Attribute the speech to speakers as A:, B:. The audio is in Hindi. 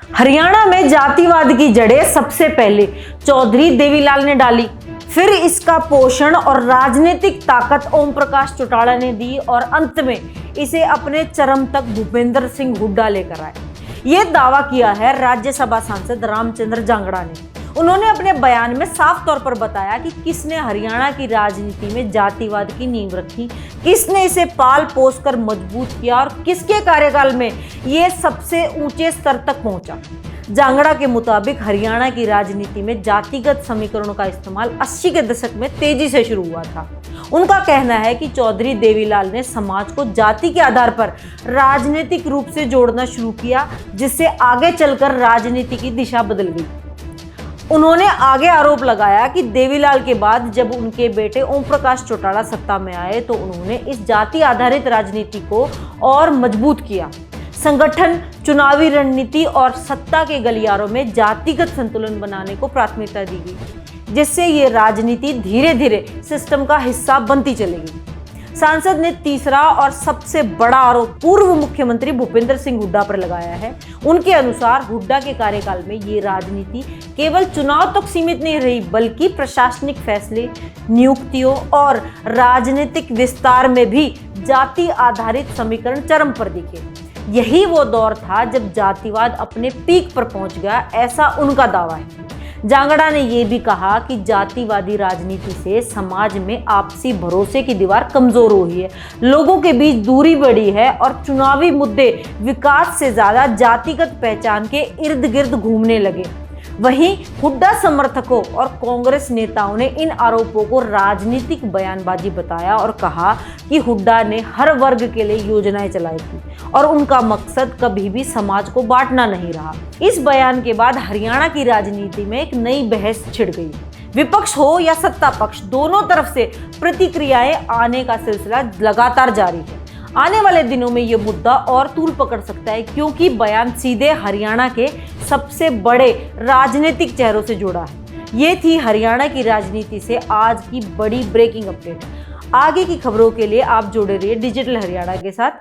A: हरियाणा में जातिवाद की जड़ें सबसे पहले चौधरी देवीलाल ने डाली, फिर इसका पोषण और राजनीतिक ताकत ओम प्रकाश चौटाला ने दी और अंत में इसे अपने चरम तक भूपेंद्र सिंह हुड्डा लेकर आए। ये दावा किया है राज्यसभा सांसद रामचंद्र जांगड़ा ने। उन्होंने अपने बयान में साफ तौर पर बताया कि किसने हरियाणा की राजनीति में जातिवाद की नींव रखी, किसने इसे पाल पोस कर मजबूत किया और किसके कार्यकाल में ये सबसे ऊंचे स्तर तक पहुंचा। जांगड़ा के मुताबिक हरियाणा की राजनीति में जातिगत समीकरणों का इस्तेमाल 80 के दशक में तेजी से शुरू हुआ था। उनका कहना है कि चौधरी देवीलाल ने समाज को जाति के आधार पर राजनीतिक रूप से जोड़ना शुरू किया, जिससे आगे चलकर राजनीति की दिशा बदल गई। उन्होंने आगे आरोप लगाया कि देवीलाल के बाद जब उनके बेटे ओम प्रकाश चौटाला सत्ता में आए तो उन्होंने इस जाति आधारित राजनीति को और मजबूत किया। संगठन, चुनावी रणनीति और सत्ता के गलियारों में जातिगत संतुलन बनाने को प्राथमिकता दी गई, जिससे ये राजनीति धीरे धीरे सिस्टम का हिस्सा बनती चलेगी। सांसद ने तीसरा और सबसे बड़ा आरोप पूर्व मुख्यमंत्री भूपेंद्र सिंह हुड्डा पर लगाया है। उनके अनुसार हुड्डा के कार्यकाल में ये राजनीति केवल चुनाव तक सीमित नहीं रही, बल्कि प्रशासनिक फैसले, नियुक्तियों और राजनीतिक विस्तार में भी जाति आधारित समीकरण चरम पर दिखे। यही वो दौर था जब जातिवाद अपने पीक पर पहुंच गया, ऐसा उनका दावा है। जांगड़ा ने यह भी कहा कि जातिवादी राजनीति से समाज में आपसी भरोसे की दीवार कमजोर हुई है, लोगों के बीच दूरी बढ़ी है और चुनावी मुद्दे विकास से ज्यादा जातिगत पहचान के इर्द गिर्द घूमने लगे। वहीं हुड्डा समर्थकों और कांग्रेस नेताओं ने इन आरोपों को राजनीतिक बयानबाजी बताया और कहा कि हुड्डा ने हर वर्ग के लिए योजनाएं चलाई थी और उनका मकसद कभी भी समाज को बांटना नहीं रहा। इस बयान के बाद हरियाणा की राजनीति में एक नई बहस छिड़ गई। विपक्ष हो या सत्ता पक्ष, दोनों तरफ से प्रतिक्रियाएं आने का सिलसिला लगातार जारी है। आने वाले दिनों में ये मुद्दा और तूल पकड़ सकता है, क्योंकि बयान सीधे हरियाणा के सबसे बड़े राजनीतिक चेहरों से जुड़ा है। ये थी हरियाणा की राजनीति से आज की बड़ी ब्रेकिंग अपडेट। आगे की खबरों के लिए आप जुड़े रहिए डिजिटल हरियाणा के साथ।